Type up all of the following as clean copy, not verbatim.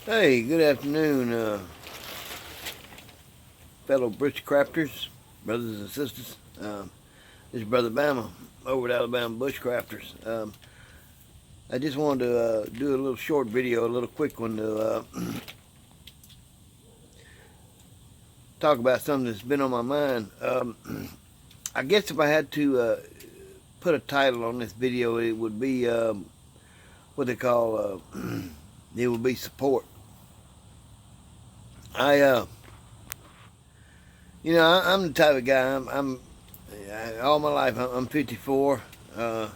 Hey, good afternoon, fellow bushcrafters, brothers and sisters. This is Brother Bama over at Alabama Bushcrafters. I just wanted to do a little short video, a little quick one to talk about something that's been on my mind. I guess if I had to put a title on this video, it would be what they call it would be support. I'm the type of guy. All my life. I'm 54. I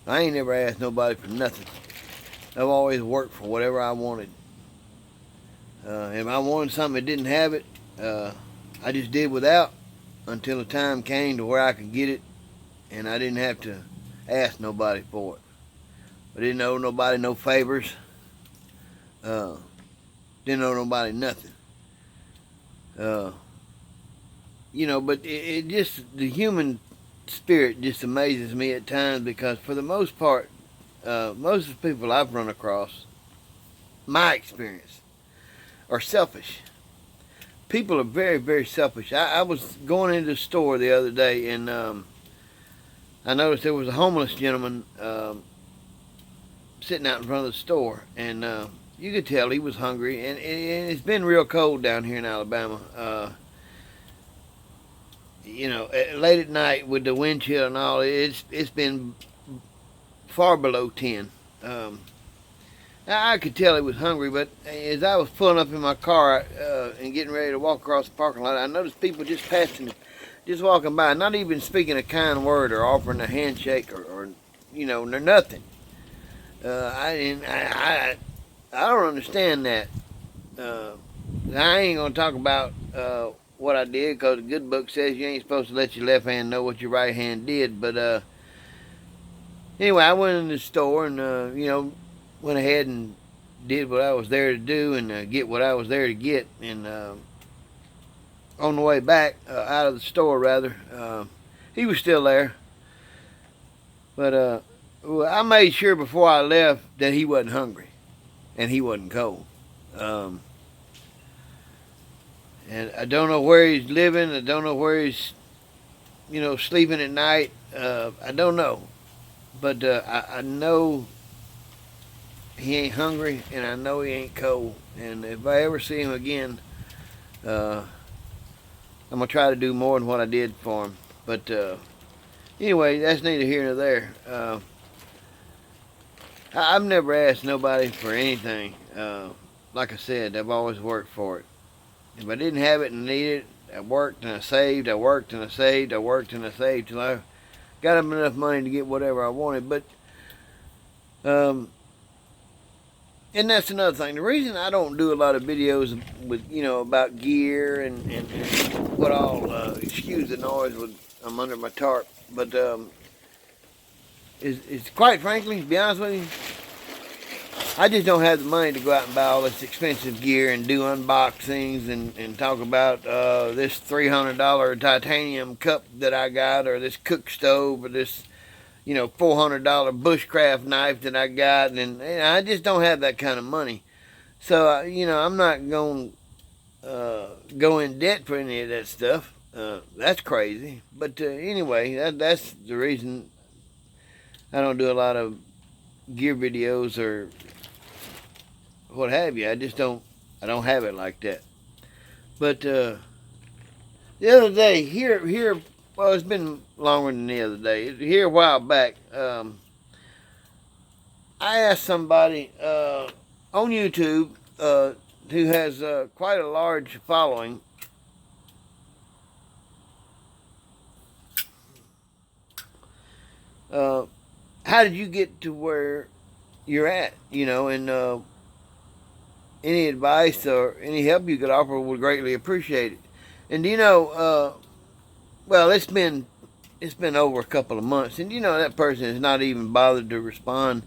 ain't never asked nobody for nothing. I've always worked for whatever I wanted. If I wanted something that didn't have it, I just did without until the time came to where I could get it, and I didn't have to ask nobody for it. I didn't owe nobody no favors. Didn't owe nobody nothing. But it just, the human spirit just amazes me at times, because for the most part, most of the people I've run across, my experience, are selfish. People are very, very selfish. I was going into the store the other day, and I noticed there was a homeless gentleman sitting out in front of the store, and you could tell he was hungry, and it's been real cold down here in Alabama. Late at night with the wind chill and all, it's been far below 10. I could tell he was hungry, but as I was pulling up in my car and getting ready to walk across the parking lot, I noticed people just passing, just walking by, not even speaking a kind word or offering a handshake or nothing. I don't understand that. I ain't gonna talk about what I did, because the good book says you ain't supposed to let your left hand know what your right hand did. But anyway, I went in the store and went ahead and did what I was there to do, and get what I was there to get. And on the way back out of the store, rather, he was still there. But I made sure before I left that he wasn't hungry and he wasn't cold. And I don't know where he's living. I don't know where he's, sleeping at night. I don't know. But I know he ain't hungry, and I know he ain't cold. And if I ever see him again, I'm going to try to do more than what I did for him. But anyway, that's neither here nor there. I've never asked nobody for anything. Like I said, I've always worked for it. If I didn't have it and needed it, I worked and I saved, I worked and I saved, I worked and I saved till I got enough money to get whatever I wanted. But, and that's another thing. The reason I don't do a lot of videos with, about gear and what all, excuse the noise, I'm under my tarp, but, is quite frankly, to be honest with you, I just don't have the money to go out and buy all this expensive gear and do unboxings and talk about this $300 titanium cup that I got, or this cook stove, or this, $400 bushcraft knife that I got. And I just don't have that kind of money. So, I'm not going to go in debt for any of that stuff. That's crazy. But anyway, that's the reason I don't do a lot of gear videos or what have you. I don't have it like that. But the other day, here, well, it's been longer than the other day. Here a while back, I asked somebody on YouTube who has quite a large following. How did you get to where you're at? And any advice or any help you could offer would greatly appreciate it. And well, it's been over a couple of months, and that person has not even bothered to respond,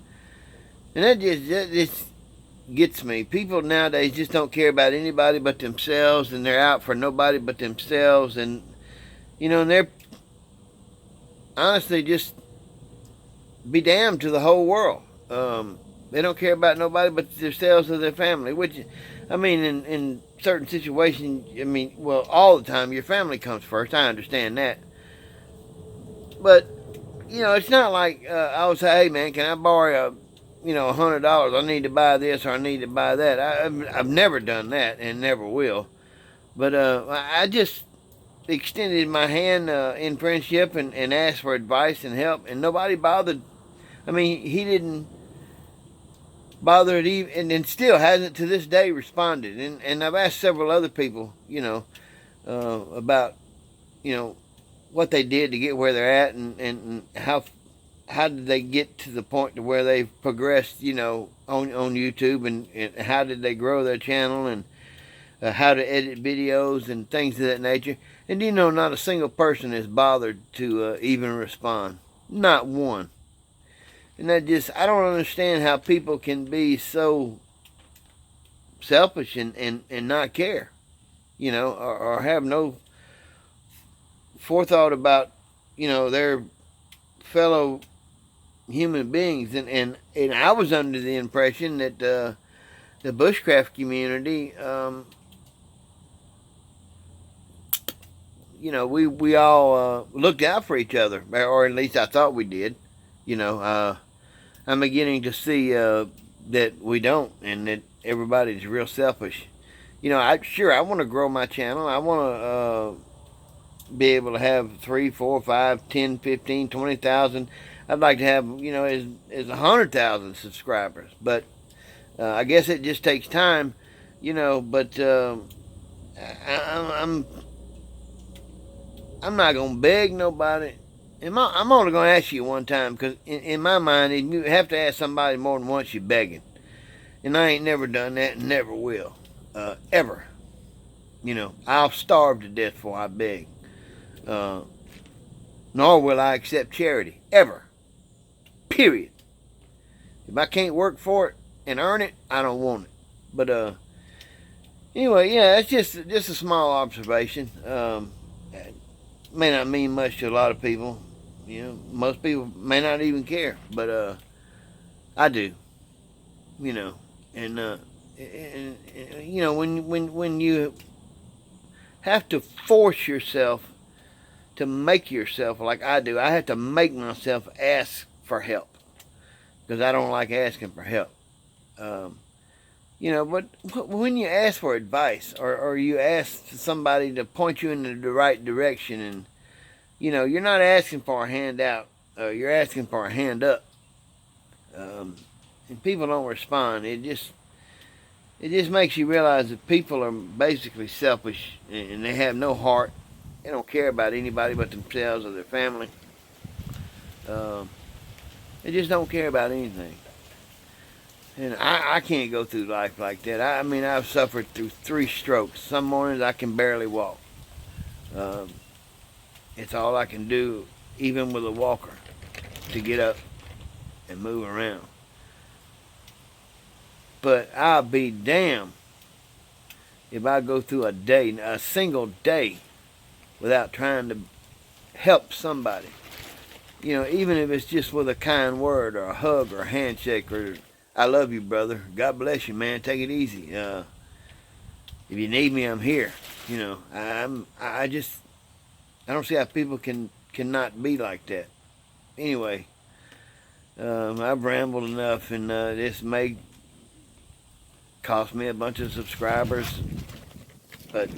and that just gets me. People nowadays just don't care about anybody but themselves, and they're out for nobody but themselves, and and they're honestly just be damned to the whole world. They don't care about nobody but themselves or their family. Which, I mean, in certain situations, I mean, well, all the time, your family comes first. I understand that. But, you know, it's not like I would say, hey, man, can I borrow $100? I need to buy this or I need to buy that. I've never done that and never will. But I just extended my hand in friendship and asked for advice and help, and nobody bothered. I mean, he didn't bother to even, and still hasn't to this day responded. And I've asked several other people, about, what they did to get where they're at, and how did they get to the point to where they've progressed, on YouTube, and how did they grow their channel, and how to edit videos and things of that nature. And not a single person is bothered to even respond. Not one. And I don't understand how people can be so selfish and not care, or have no forethought about, their fellow human beings. And I was under the impression that the bushcraft community, we all looked out for each other, or at least I thought we did. I'm beginning to see that we don't, and that everybody's real selfish. I want to grow my channel. I want to be able to have 3, 4, 5, 10, 15, 20,000. I'd like to have, as 100,000 subscribers. But I guess it just takes time, but I'm not going to beg nobody. I'm only going to ask you one time, because in my mind, you have to ask somebody more than once, you're begging. And I ain't never done that and never will. Ever. I'll starve to death before I beg. Nor will I accept charity. Ever. Period. If I can't work for it and earn it, I don't want it. But anyway, yeah, it's just a small observation. May not mean much to a lot of people. Most people may not even care, but I do. And when you have to force yourself to make yourself, like I do, I have to make myself ask for help, because I don't like asking for help. But when you ask for advice, or you ask somebody to point you in the right direction, and you're not asking for a handout, you're asking for a hand up, and people don't respond. It just makes you realize that people are basically selfish, and they have no heart. They don't care about anybody but themselves or their family. They just don't care about anything. And I can't go through life like that. I mean, I've suffered through 3 strokes. Some mornings I can barely walk. It's all I can do, even with a walker, to get up and move around. But I'll be damned if I go through a single day, without trying to help somebody. Even if it's just with a kind word, or a hug, or a handshake, or I love you, brother. God bless you, man. Take it easy. If you need me, I'm here. I don't see how people cannot be like that. Anyway, I've rambled enough, and this may cost me a bunch of subscribers, but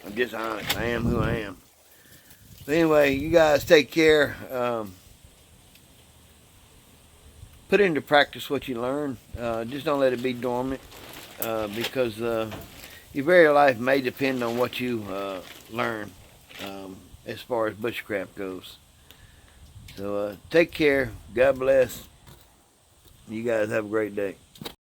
I'm just honest. I am who I am. But anyway, you guys take care. Put into practice what you learn. Just don't let it be dormant, because your very life may depend on what you learn, as far as bushcraft goes. So take care. God bless. You guys have a great day.